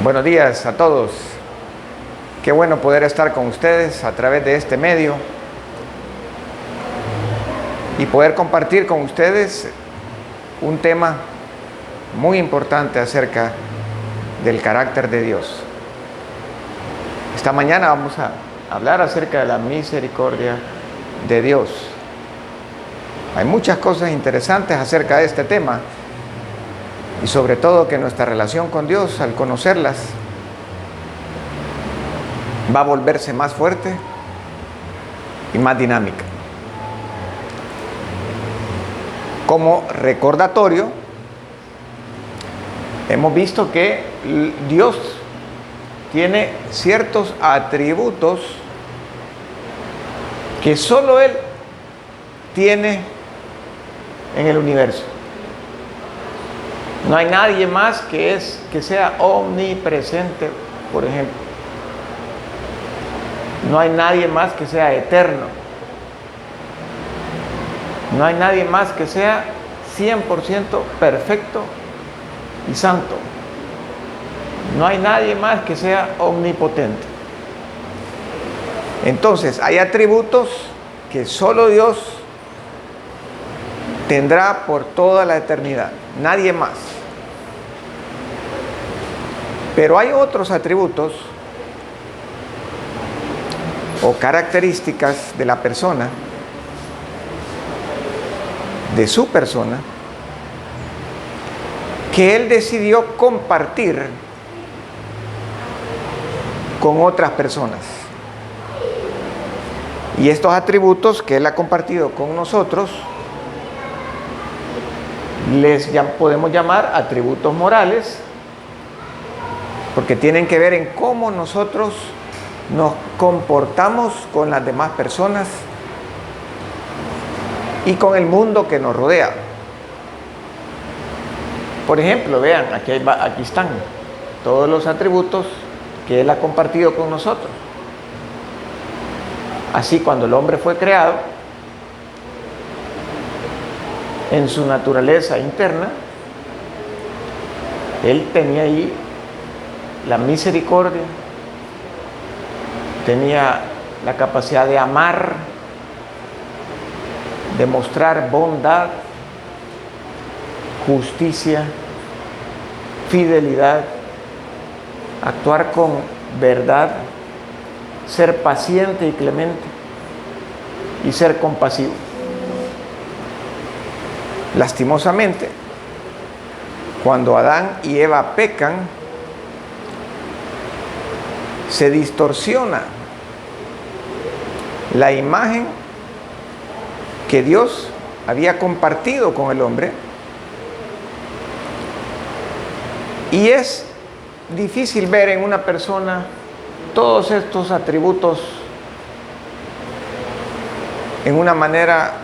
Buenos días a todos. Qué bueno poder estar con ustedes a través de este medio y poder compartir con ustedes un tema muy importante acerca del carácter de Dios. Esta mañana vamos a hablar acerca de la misericordia de Dios. Hay muchas cosas interesantes acerca de este tema y sobre todo que nuestra relación con Dios, al conocerlas, va a volverse más fuerte y más dinámica. Como recordatorio, hemos visto que Dios tiene ciertos atributos que solo Él tiene en el universo. No hay nadie más que sea omnipresente, por ejemplo. No hay nadie más que sea eterno. No hay nadie más que sea 100% perfecto y santo. No hay nadie más que sea omnipotente. Entonces, hay atributos que solo Dios tendrá por toda la eternidad. Nadie más. Pero hay otros atributos o características de la persona, de su persona, que Él decidió compartir con otras personas. Y estos atributos que Él ha compartido con nosotros, podemos llamar atributos morales, porque tienen que ver en cómo nosotros nos comportamos con las demás personas y con el mundo que nos rodea. Por ejemplo, vean, aquí están todos los atributos que Él ha compartido con nosotros. Así, cuando el hombre fue creado, en su naturaleza interna, Él tenía ahí la misericordia, tenía la capacidad de amar, de mostrar bondad, justicia, fidelidad, actuar con verdad, ser paciente y clemente y ser compasivo. Lastimosamente, cuando Adán y Eva pecan, se distorsiona la imagen que Dios había compartido con el hombre y es difícil ver en una persona todos estos atributos en una manera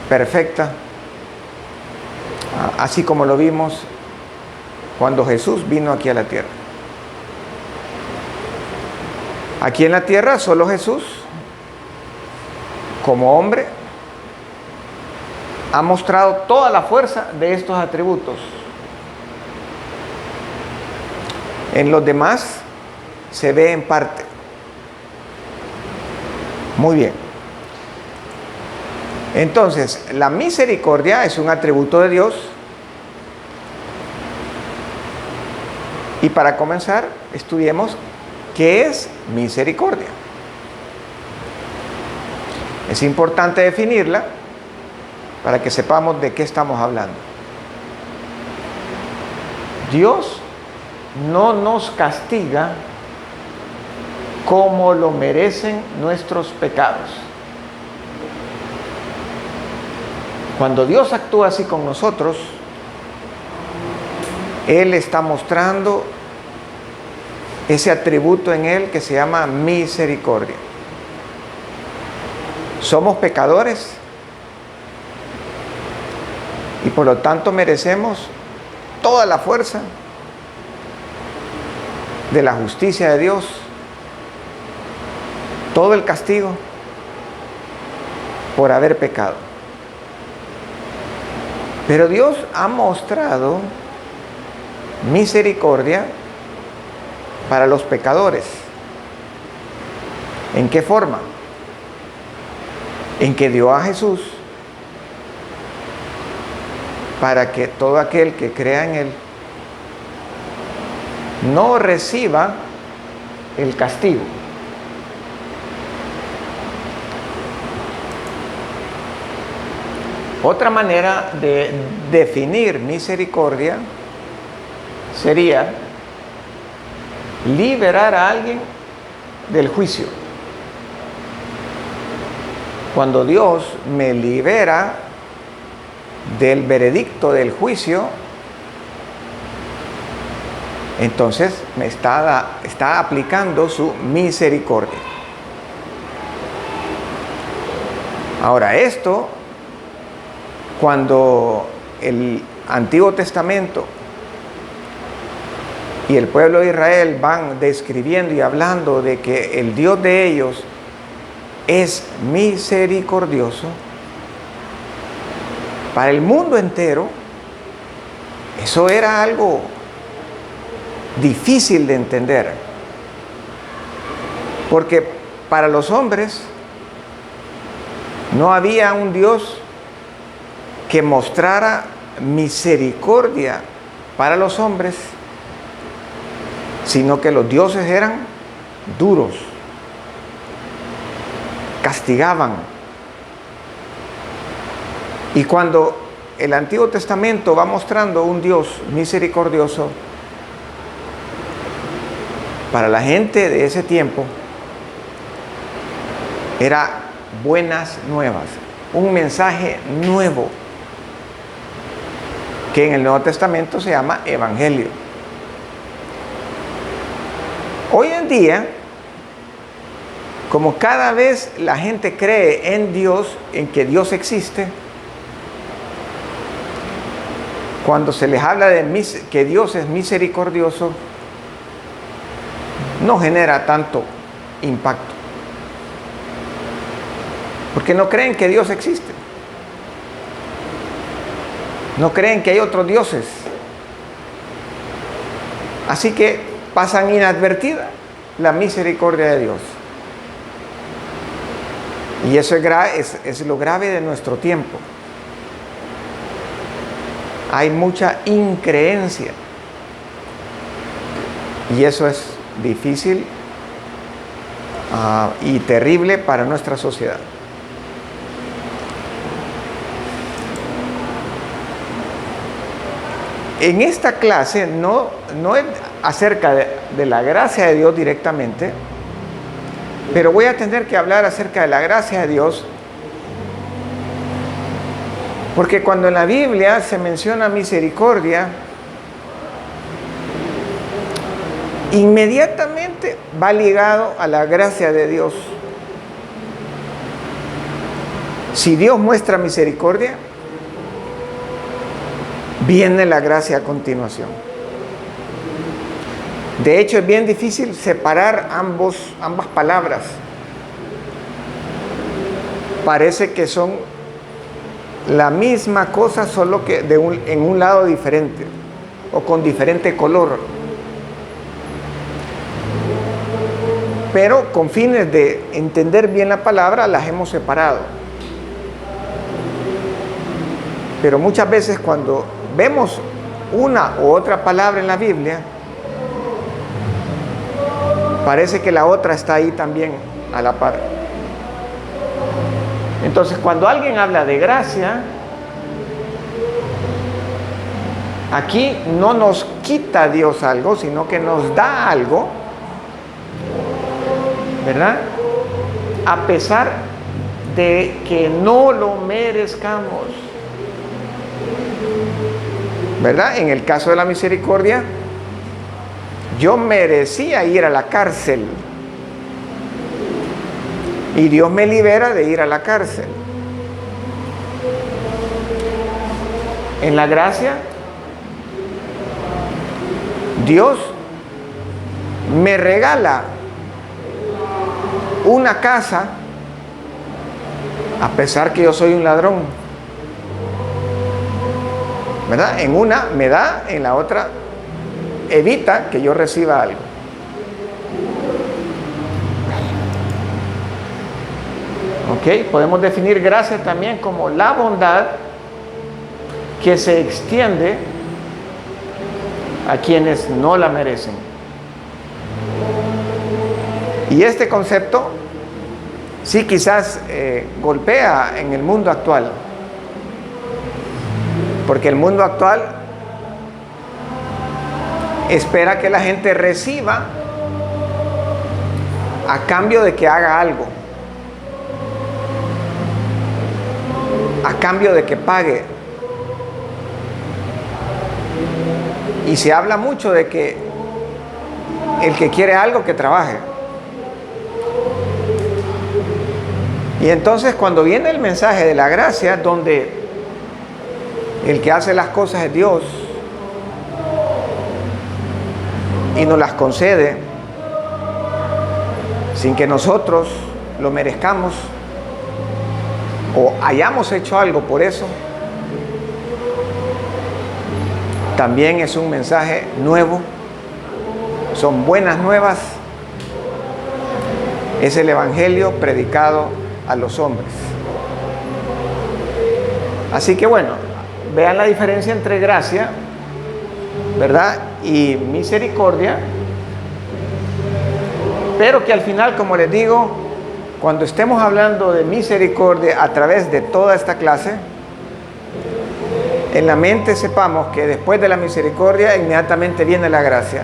perfecta, así como lo vimos cuando Jesús vino aquí a la tierra. Aquí en la tierra solo Jesús, como hombre, ha mostrado toda la fuerza de estos atributos. En los demás se ve en parte. Muy bien. Entonces, la misericordia es un atributo de Dios. Y para comenzar, estudiemos ¿qué es misericordia? Es importante definirla para que sepamos de qué estamos hablando. Dios no nos castiga como lo merecen nuestros pecados. Cuando Dios actúa así con nosotros, Él está mostrando ese atributo en Él que se llama misericordia. Somos pecadores y por lo tanto merecemos toda la fuerza de la justicia de Dios, todo el castigo por haber pecado. Pero Dios ha mostrado misericordia para los pecadores. ¿En qué forma? En que dio a Jesús para que todo aquel que crea en Él no reciba el castigo. Otra manera de definir misericordia sería liberar a alguien del juicio. Cuando Dios me libera del veredicto del juicio, entonces me está aplicando su misericordia. Ahora, esto, cuando el Antiguo Testamento y el pueblo de Israel van describiendo y hablando de que el Dios de ellos es misericordioso, para el mundo entero, eso era algo difícil de entender. Porque para los hombres no había un Dios que mostrara misericordia para los hombres, sino que los dioses eran duros, castigaban. Y cuando el Antiguo Testamento va mostrando un Dios misericordioso, para la gente de ese tiempo era buenas nuevas, un mensaje nuevo, que en el Nuevo Testamento se llama Evangelio. Hoy en día, como cada vez la gente cree en Dios, en que Dios existe, cuando se les habla de que Dios es misericordioso, no genera tanto impacto, porque no creen que Dios existe, no creen que hay otros dioses, así que pasan inadvertida la misericordia de Dios. Y eso es lo grave de nuestro tiempo. Hay mucha increencia, y eso es difícil y terrible para nuestra sociedad. En esta clase no es acerca de la gracia de Dios directamente, pero voy a tener que hablar acerca de la gracia de Dios, porque cuando en la Biblia se menciona misericordia, inmediatamente va ligado a la gracia de Dios. Si Dios muestra misericordia, viene la gracia a continuación. De hecho, es bien difícil separar ambas palabras. Parece que son la misma cosa, solo que en un lado diferente o con diferente color. Pero con fines de entender bien la palabra, las hemos separado. Pero muchas veces cuando vemos una u otra palabra en la Biblia, parece que la otra está ahí también a la par. Entonces, cuando alguien habla de gracia, aquí no nos quita Dios algo, sino que nos da algo, ¿verdad? A pesar de que no lo merezcamos, ¿verdad? En el caso de la misericordia, yo merecía ir a la cárcel y Dios me libera de ir a la cárcel. En la gracia, Dios me regala una casa a pesar que yo soy un ladrón, ¿verdad? En una me da, en la otra evita que yo reciba algo. ¿Ok? Podemos definir gracia también como la bondad que se extiende a quienes no la merecen. Y este concepto sí quizás golpea en el mundo actual, porque el mundo actual espera que la gente reciba a cambio de que haga algo, a cambio de que pague. Y se habla mucho de que el que quiere algo, que trabaje. Y entonces cuando viene el mensaje de la gracia, donde el que hace las cosas es Dios y nos las concede sin que nosotros lo merezcamos o hayamos hecho algo por eso, también es un mensaje nuevo, son buenas nuevas, es el evangelio predicado a los hombres. Así que bueno, vean la diferencia entre gracia, ¿verdad?, y misericordia, pero que al final, como les digo, cuando estemos hablando de misericordia a través de toda esta clase, en la mente sepamos que después de la misericordia inmediatamente viene la gracia,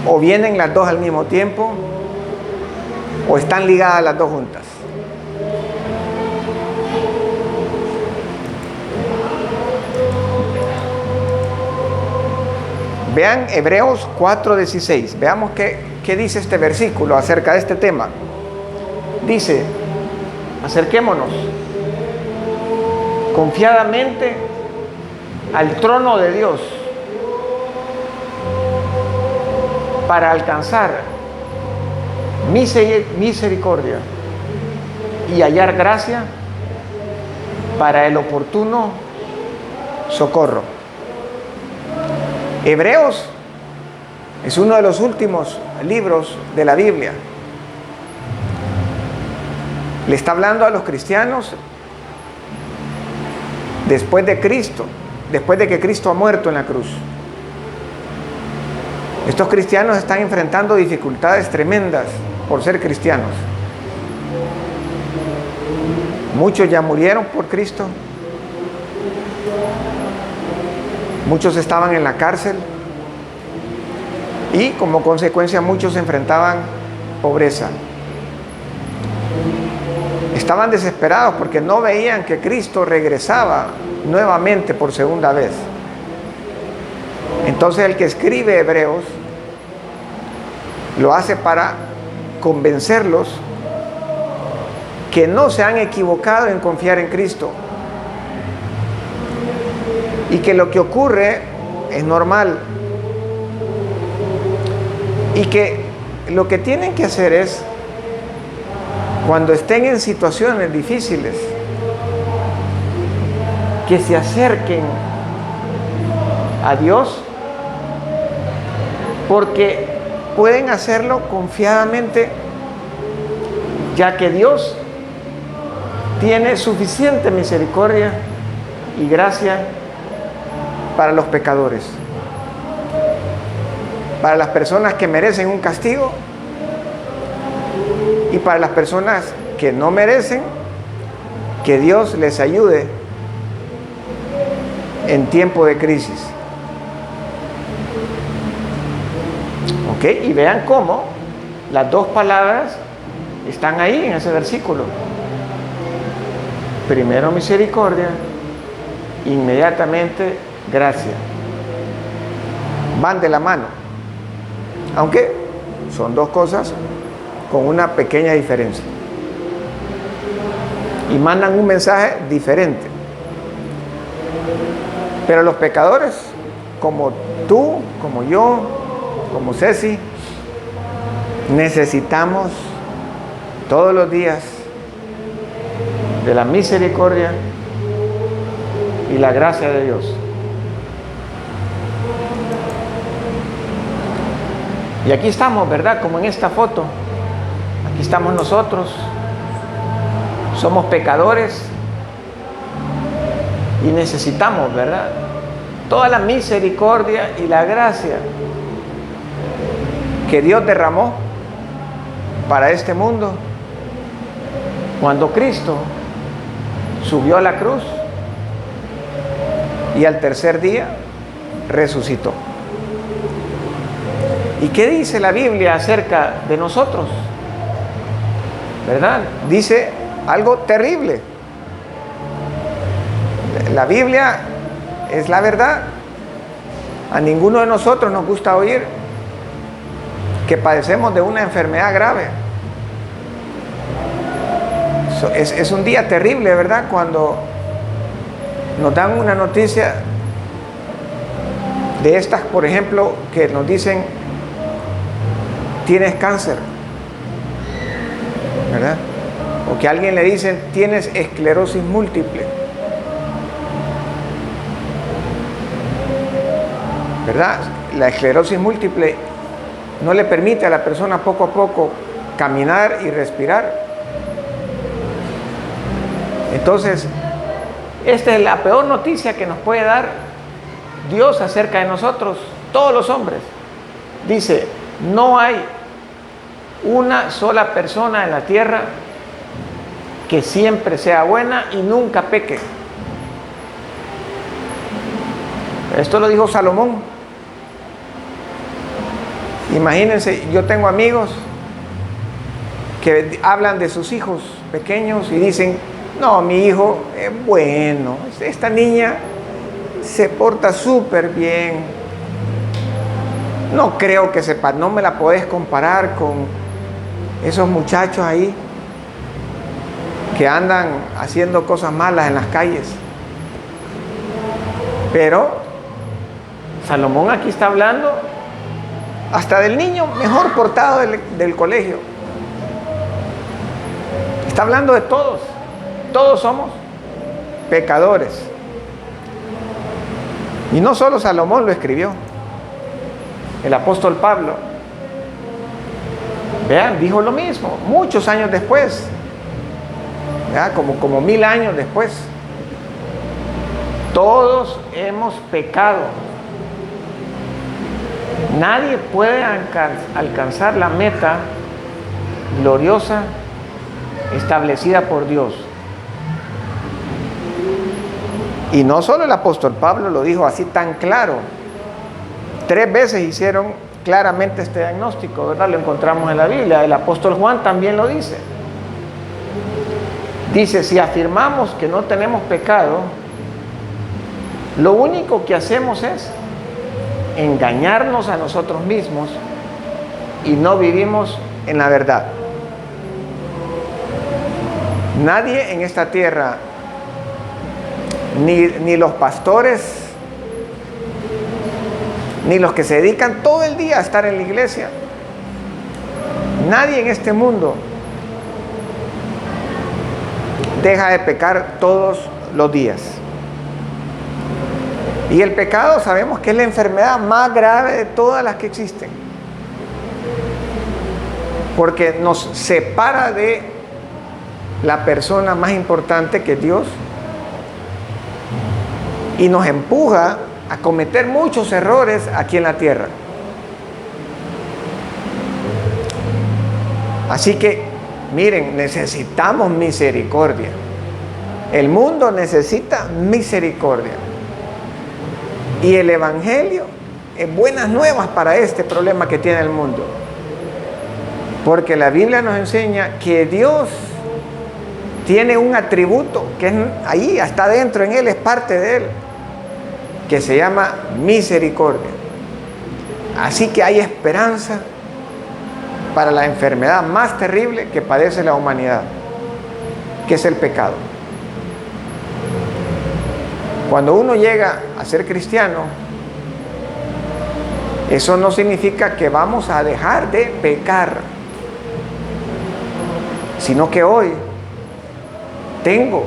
o vienen las dos al mismo tiempo, o están ligadas las dos juntas. Vean Hebreos 4:16. Veamos qué dice este versículo acerca de este tema. Dice: acerquémonos confiadamente al trono de Dios para alcanzar misericordia y hallar gracia para el oportuno socorro. Hebreos es uno de los últimos libros de la Biblia. Le está hablando a los cristianos después de Cristo, después de que Cristo ha muerto en la cruz. Estos cristianos están enfrentando dificultades tremendas por ser cristianos. Muchos ya murieron por Cristo. Muchos estaban en la cárcel y como consecuencia muchos enfrentaban pobreza. Estaban desesperados porque no veían que Cristo regresaba nuevamente por segunda vez. Entonces el que escribe Hebreos lo hace para convencerlos que no se han equivocado en confiar en Cristo y que lo que ocurre es normal y que lo que tienen que hacer es, cuando estén en situaciones difíciles, que se acerquen a Dios, porque pueden hacerlo confiadamente, ya que Dios tiene suficiente misericordia y gracia para los pecadores, para las personas que merecen un castigo y para las personas que no merecen, que Dios les ayude en tiempo de crisis. ¿Ok? Y vean cómo las dos palabras están ahí en ese versículo. Primero misericordia, inmediatamente gracia. Van de la mano, aunque son dos cosas con una pequeña diferencia y mandan un mensaje diferente. Pero los pecadores, como tú, como yo, como Ceci, necesitamos todos los días de la misericordia y la gracia de Dios. Y aquí estamos, ¿verdad? Como en esta foto. Aquí estamos nosotros, somos pecadores y necesitamos, ¿verdad?, toda la misericordia y la gracia que Dios derramó para este mundo cuando Cristo subió a la cruz y al tercer día resucitó. ¿Y qué dice la Biblia acerca de nosotros? ¿Verdad? Dice algo terrible. La Biblia es la verdad. A ninguno de nosotros nos gusta oír que padecemos de una enfermedad grave. Es un día terrible, ¿verdad?, cuando nos dan una noticia de estas, por ejemplo, que nos dicen: tienes cáncer, ¿verdad? O que a alguien le dicen: tienes esclerosis múltiple, ¿verdad? La esclerosis múltiple no le permite a la persona poco a poco caminar y respirar. Entonces, esta es la peor noticia que nos puede dar Dios acerca de nosotros, todos los hombres. Dice: no hay una sola persona en la tierra que siempre sea buena y nunca peque. Esto lo dijo Salomón. Imagínense, yo tengo amigos que hablan de sus hijos pequeños y dicen: no, mi hijo es bueno, esta niña se porta súper bien. No creo que sepa, no me la podés comparar con esos muchachos ahí que andan haciendo cosas malas en las calles. Pero Salomón aquí está hablando hasta del niño mejor portado del colegio. Está hablando de todos. Todos somos pecadores. Y no solo Salomón lo escribió. El apóstol Pablo, vean, dijo lo mismo muchos años después, ¿verdad? Como 1000 años después. Todos hemos pecado. Nadie puede alcanzar la meta gloriosa establecida por Dios. Y no solo el apóstol Pablo lo dijo así tan claro. 3 veces hicieron claramente este diagnóstico, ¿verdad? Lo encontramos en la Biblia. El apóstol Juan también lo dice. Dice: si afirmamos que no tenemos pecado, lo único que hacemos es engañarnos a nosotros mismos y no vivimos en la verdad. Nadie en esta tierra, ni los pastores, ni los que se dedican todo el día a estar en la iglesia, nadie en este mundo deja de pecar todos los días. Y el pecado sabemos que es la enfermedad más grave de todas las que existen, porque nos separa de la persona más importante, que es Dios, y nos empuja a cometer muchos errores aquí en la tierra. Así que, miren, necesitamos misericordia. El mundo necesita misericordia. Y el Evangelio es buenas nuevas para este problema que tiene el mundo. Porque la Biblia nos enseña que Dios tiene un atributo que es ahí, está dentro en Él, es parte de Él, que se llama misericordia. Así que hay esperanza para la enfermedad más terrible que padece la humanidad, que es el pecado. Cuando uno llega a ser cristiano, eso no significa que vamos a dejar de pecar, sino que hoy tengo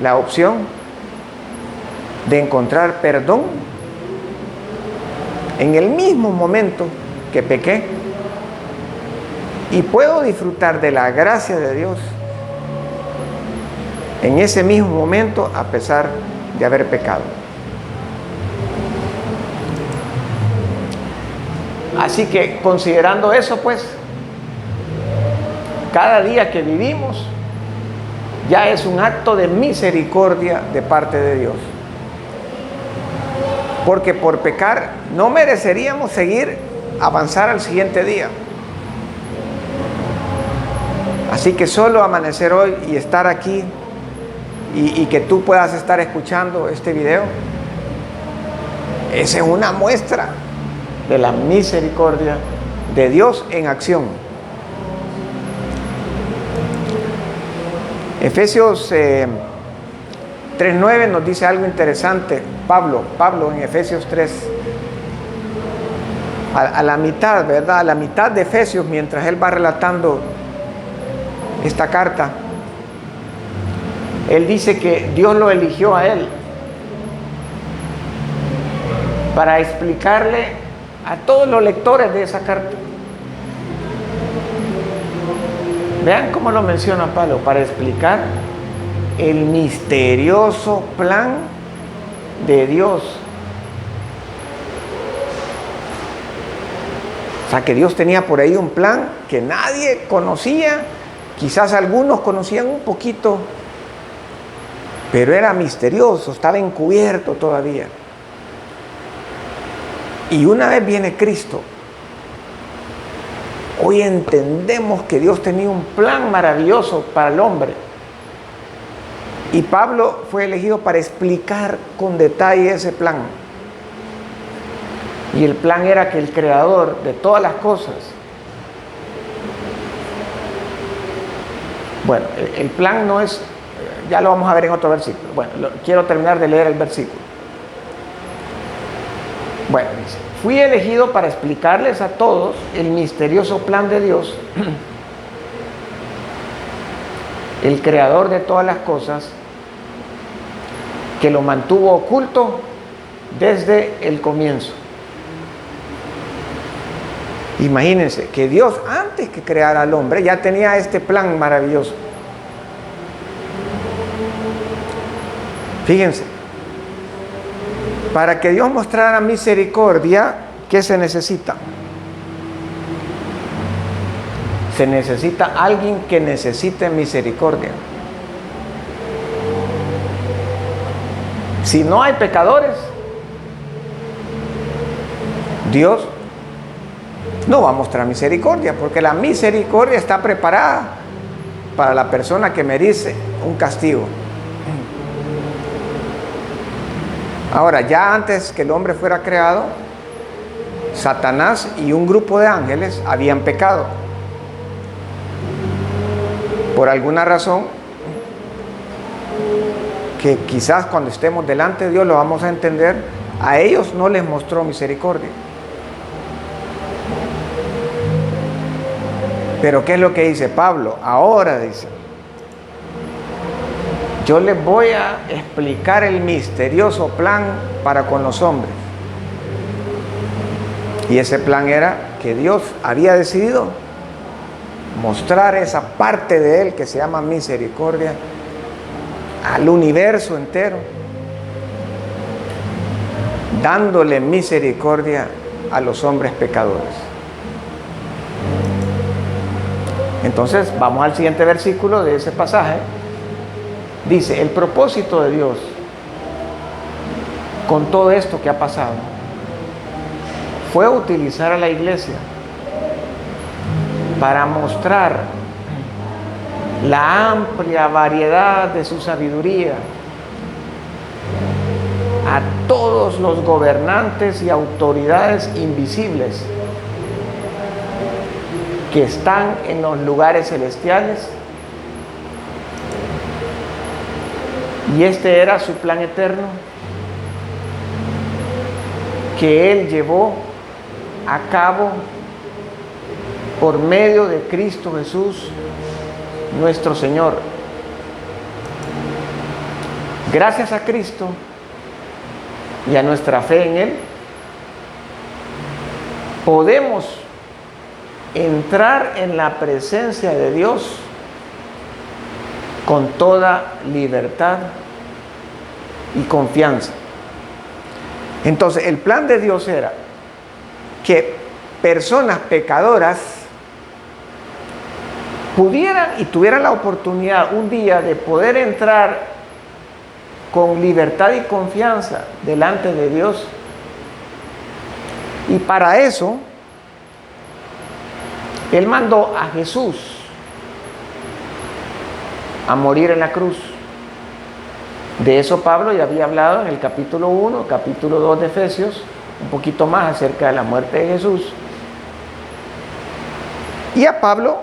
la opción de encontrar perdón en el mismo momento que pequé. y puedo disfrutar de la gracia de Dios en ese mismo momento a pesar de haber pecado. Así que considerando eso, pues, cada día que vivimos ya es un acto de misericordia de parte de Dios. Porque por pecar no mereceríamos seguir avanzar al siguiente día. Así que solo amanecer hoy y estar aquí y que tú puedas estar escuchando este video, esa es una muestra de la misericordia de Dios en acción. Efesios 3:9 nos dice algo interesante. Pablo en Efesios 3, a la mitad, ¿verdad? A la mitad de Efesios, mientras él va relatando esta carta, él dice que Dios lo eligió a él para explicarle a todos los lectores de esa carta. Vean cómo lo menciona Pablo, para explicar el misterioso plan de Dios. O sea, que Dios tenía por ahí un plan que nadie conocía, quizás algunos conocían un poquito, pero era misterioso, estaba encubierto todavía. Y una vez viene Cristo, hoy entendemos que Dios tenía un plan maravilloso para el hombre. Y Pablo fue elegido para explicar con detalle ese plan. Y el plan era que el creador de todas las cosas, bueno, el plan no es, ya lo vamos a ver en otro versículo. Bueno, quiero terminar de leer el versículo. Bueno, dice: fui elegido para explicarles a todos el misterioso plan de Dios, el creador de todas las cosas, que lo mantuvo oculto desde el comienzo. Imagínense que Dios, antes que creara al hombre, ya tenía este plan maravilloso. Fíjense, para que Dios mostrara misericordia, ¿qué se necesita? Se necesita alguien que necesite misericordia. Si no hay pecadores, Dios no va a mostrar misericordia, porque la misericordia está preparada para la persona que merece un castigo. Ahora, ya antes que el hombre fuera creado, Satanás y un grupo de ángeles habían pecado. Por alguna razón, que quizás cuando estemos delante de Dios lo vamos a entender, a ellos no les mostró misericordia. Pero ¿qué es lo que dice Pablo? Ahora dice: yo les voy a explicar el misterioso plan para con los hombres. Y ese plan era que Dios había decidido mostrar esa parte de Él que se llama misericordia al universo entero, dándole misericordia a los hombres pecadores. Entonces vamos al siguiente versículo de ese pasaje. Dice: el propósito de Dios con todo esto que ha pasado fue utilizar a la iglesia para mostrar la amplia variedad de su sabiduría a todos los gobernantes y autoridades invisibles que están en los lugares celestiales. Y este era su plan eterno, que Él llevó a cabo por medio de Cristo Jesús, nuestro Señor. Gracias a Cristo y a nuestra fe en Él, podemos entrar en la presencia de Dios con toda libertad y confianza. Entonces, el plan de Dios era que personas pecadoras pudieran y tuvieran la oportunidad un día de poder entrar con libertad y confianza delante de Dios. Y para eso, Él mandó a Jesús a morir en la cruz. De eso Pablo ya había hablado en el capítulo 1, capítulo 2 de Efesios, un poquito más acerca de la muerte de Jesús. Y a Pablo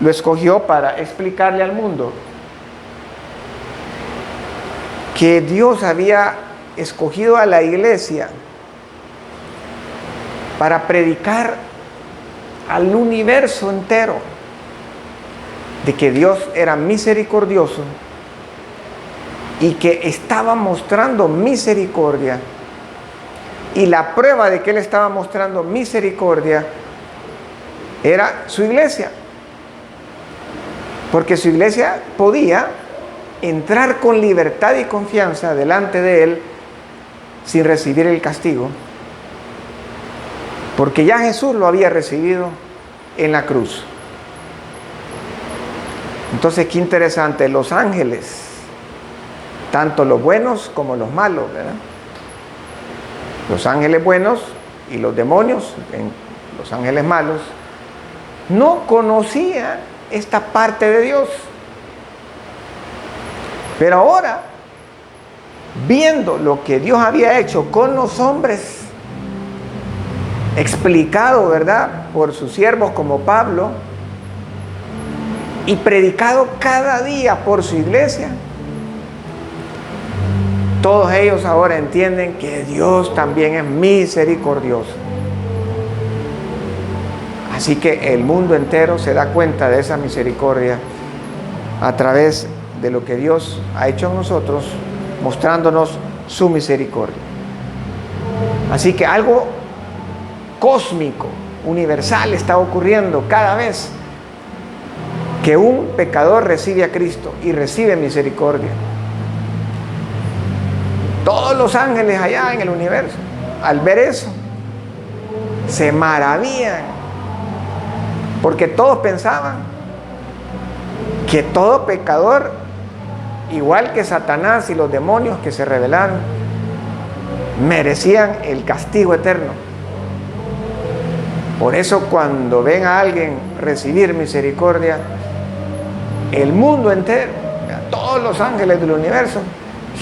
lo escogió para explicarle al mundo que Dios había escogido a la iglesia para predicar al universo entero de que Dios era misericordioso y que estaba mostrando misericordia, y la prueba de que Él estaba mostrando misericordia era su iglesia, porque su iglesia podía entrar con libertad y confianza delante de Él sin recibir el castigo, porque ya Jesús lo había recibido en la cruz. Entonces, qué interesante, los ángeles, tanto los buenos como los malos, ¿verdad? Los ángeles buenos y los demonios, los ángeles malos, no conocían esta parte de Dios. Pero ahora, viendo lo que Dios había hecho con los hombres, explicado, ¿verdad?, por sus siervos como Pablo, y predicado cada día por su iglesia, todos ellos ahora entienden que Dios también es misericordioso. Así que el mundo entero se da cuenta de esa misericordia a través de lo que Dios ha hecho en nosotros, mostrándonos su misericordia. Así que algo cósmico, universal está ocurriendo cada vez que un pecador recibe a Cristo y recibe misericordia. Todos los ángeles allá en el universo, al ver eso, se maravillan, porque todos pensaban que todo pecador, igual que Satanás y los demonios que se rebelaron, merecían el castigo eterno. Por eso, cuando ven a alguien recibir misericordia, el mundo entero, todos los ángeles del universo,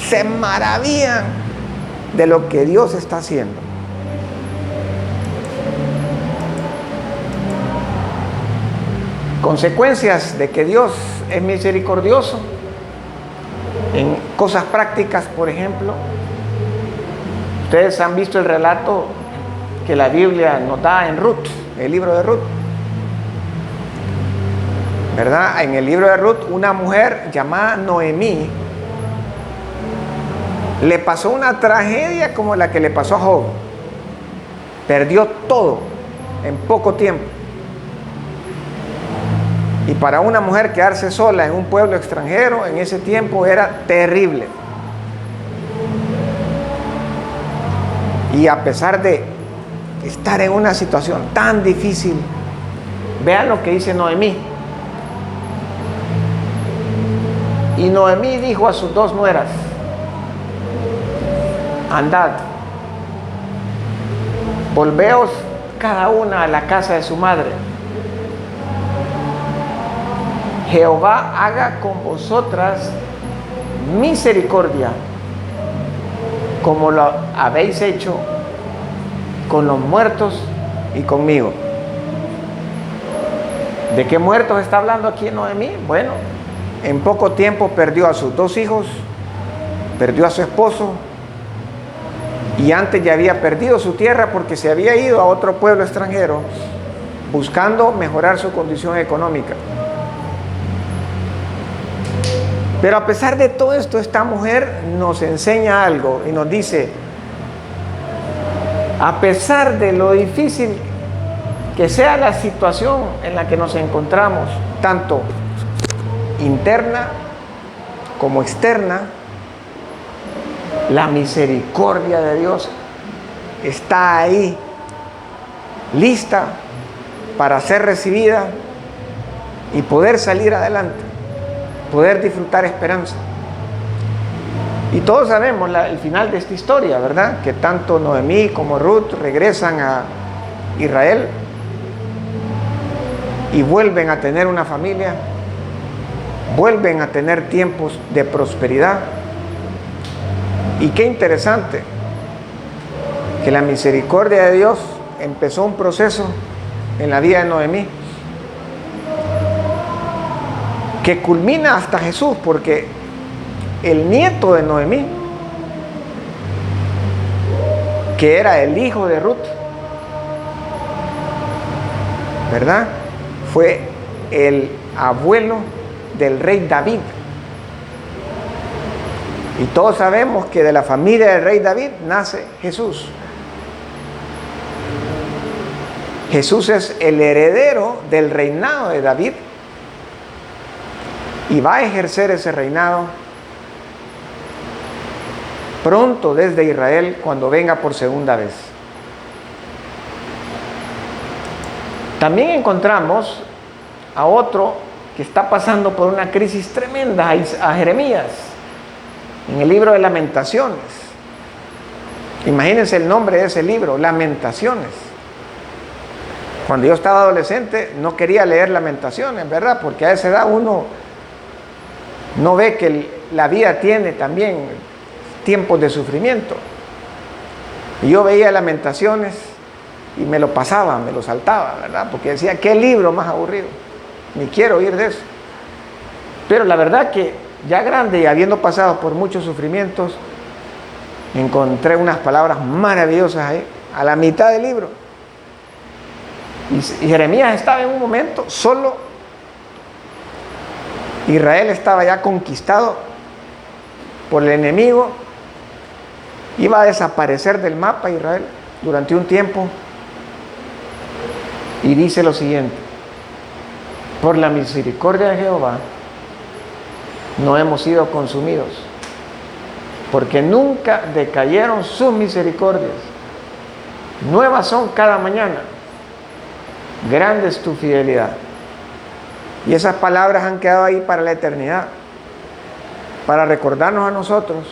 se maravillan de lo que Dios está haciendo. Consecuencias de que Dios es misericordioso en cosas prácticas, por ejemplo. Ustedes han visto el relato que la Biblia nos da en Ruth, el libro de Ruth, ¿verdad? En el libro de Ruth, una mujer llamada Noemí le pasó una tragedia como la que le pasó a Job. Perdió todo en poco tiempo. Y para una mujer quedarse sola en un pueblo extranjero en ese tiempo era terrible. Y a pesar de estar en una situación tan difícil, vean lo que dice Noemí. Y Noemí dijo a sus dos nueras: andad, volveos cada una a la casa de su madre. Jehová haga con vosotras misericordia, como lo habéis hecho con los muertos y conmigo. ¿De qué muertos está hablando aquí Noemí? Bueno, en poco tiempo perdió a sus dos hijos, perdió a su esposo, y antes ya había perdido su tierra porque se había ido a otro pueblo extranjero buscando mejorar su condición económica. Pero a pesar de todo esto, esta mujer nos enseña algo y nos dice: a pesar de lo difícil que sea la situación en la que nos encontramos, tanto interna como externa, la misericordia de Dios está ahí, lista para ser recibida y poder salir adelante, poder disfrutar esperanza. Y todos sabemos el final de esta historia, ¿verdad? Que tanto Noemí como Ruth regresan a Israel y vuelven a tener una familia, vuelven a tener tiempos de prosperidad. Y qué interesante que la misericordia de Dios empezó un proceso en la vida de Noemí que culmina hasta Jesús, porque el nieto de Noemí, que era el hijo de Ruth, ¿verdad?, fue el abuelo del rey David. Y todos sabemos que de la familia del rey David nace Jesús. Jesús es el heredero del reinado de David y va a ejercer ese reinado pronto desde Israel cuando venga por segunda vez. También encontramos a otro que está pasando por una crisis tremenda, a Jeremías, en el libro de Lamentaciones. Imagínense el nombre de ese libro, Lamentaciones. Cuando yo estaba adolescente no quería leer Lamentaciones, ¿verdad? Porque a esa edad uno no ve que la vida tiene también tiempos de sufrimiento. Y yo veía Lamentaciones y me lo pasaba, me lo saltaba, ¿verdad? Porque decía, qué libro más aburrido, ni quiero oír de eso. Pero la verdad que ya grande y habiendo pasado por muchos sufrimientos, encontré unas palabras maravillosas ahí, a la mitad del libro. Y Jeremías estaba en un momento solo. Israel estaba ya conquistado por el enemigo. Iba a desaparecer del mapa Israel durante un tiempo. Y dice lo siguiente: por la misericordia de Jehová no hemos sido consumidos, porque nunca decayeron sus misericordias. Nuevas son cada mañana. Grande es tu fidelidad. Y esas palabras han quedado ahí para la eternidad, para recordarnos a nosotros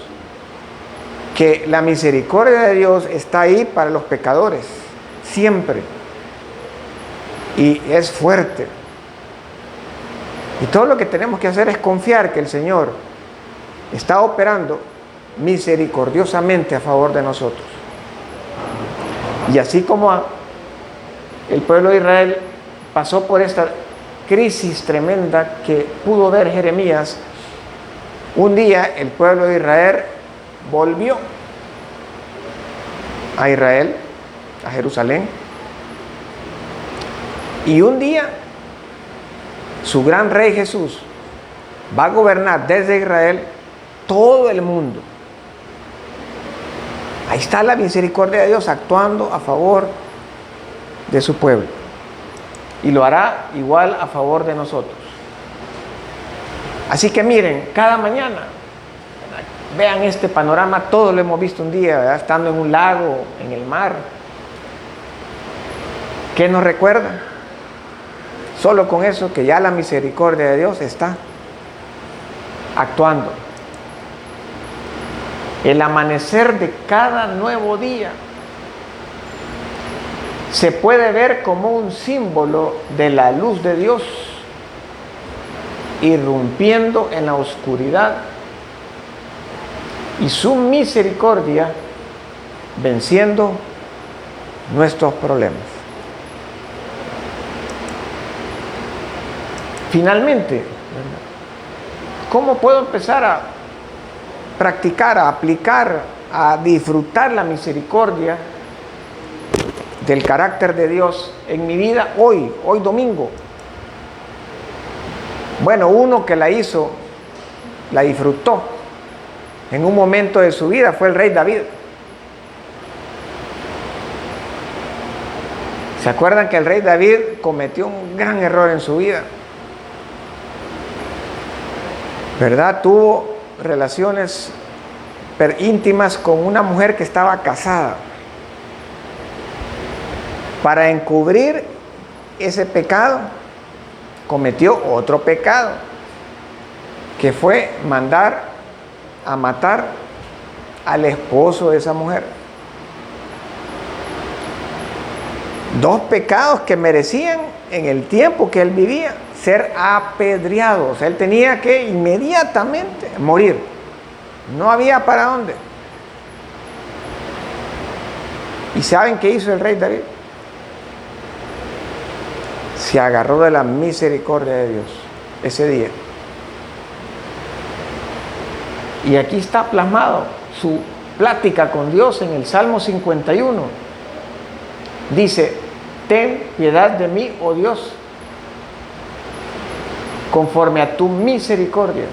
que la misericordia de Dios está ahí para los pecadores, siempre. Y es fuerte. Y todo lo que tenemos que hacer es confiar que el Señor está operando misericordiosamente a favor de nosotros. Y así como el pueblo de Israel pasó por esta crisis tremenda que pudo ver Jeremías, un día el pueblo de Israel volvió a Israel, a Jerusalén, y un día su gran rey Jesús va a gobernar desde Israel todo el mundo. Ahí está la misericordia de Dios actuando a favor de su pueblo, y lo hará igual a favor de nosotros. Así que miren, cada mañana vean este panorama. Todo lo hemos visto un día, ¿verdad? Estando en un lago, en el mar. ¿Qué nos recuerda? Solo con eso, que ya la misericordia de Dios está actuando. El amanecer de cada nuevo día se puede ver como un símbolo de la luz de Dios irrumpiendo en la oscuridad y su misericordia venciendo nuestros problemas. Finalmente, ¿cómo puedo empezar a practicar, a aplicar, a disfrutar la misericordia del carácter de Dios en mi vida hoy domingo? Bueno, uno que la hizo, la disfrutó en un momento de su vida fue el rey David. ¿Se acuerdan que el rey David cometió un gran error en su vida? ¿Verdad? Tuvo relaciones íntimas con una mujer que estaba casada. Para encubrir ese pecado, cometió otro pecado, que fue mandar a matar al esposo de esa mujer. Dos pecados que merecían, en el tiempo que él vivía, ser apedreados. Él tenía que inmediatamente morir. No había para dónde. ¿Y saben qué hizo el rey David? Se agarró de la misericordia de Dios ese día. Y aquí está plasmado su plática con Dios en el Salmo 51. Dice: ten piedad de mí, oh Dios, conforme a tu misericordia,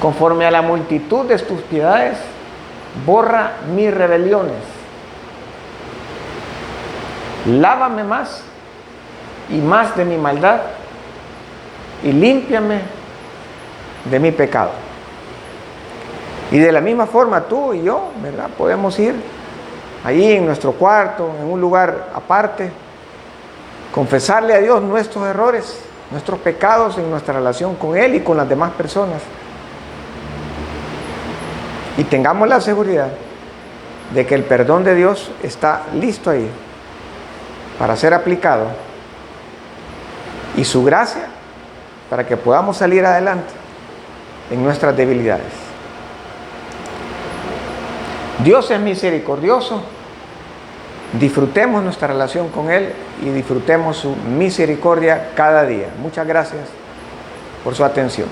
conforme a la multitud de tus piedades, borra mis rebeliones. Lávame más y más de mi maldad y límpiame de mi pecado. Y de la misma forma tú y yo, ¿verdad? Podemos ir ahí en nuestro cuarto, en un lugar aparte, confesarle a Dios nuestros errores, nuestros pecados en nuestra relación con Él y con las demás personas. Y tengamos la seguridad de que el perdón de Dios está listo ahí para ser aplicado, y su gracia para que podamos salir adelante en nuestras debilidades. Dios es misericordioso. Disfrutemos nuestra relación con Él y disfrutemos su misericordia cada día. Muchas gracias por su atención.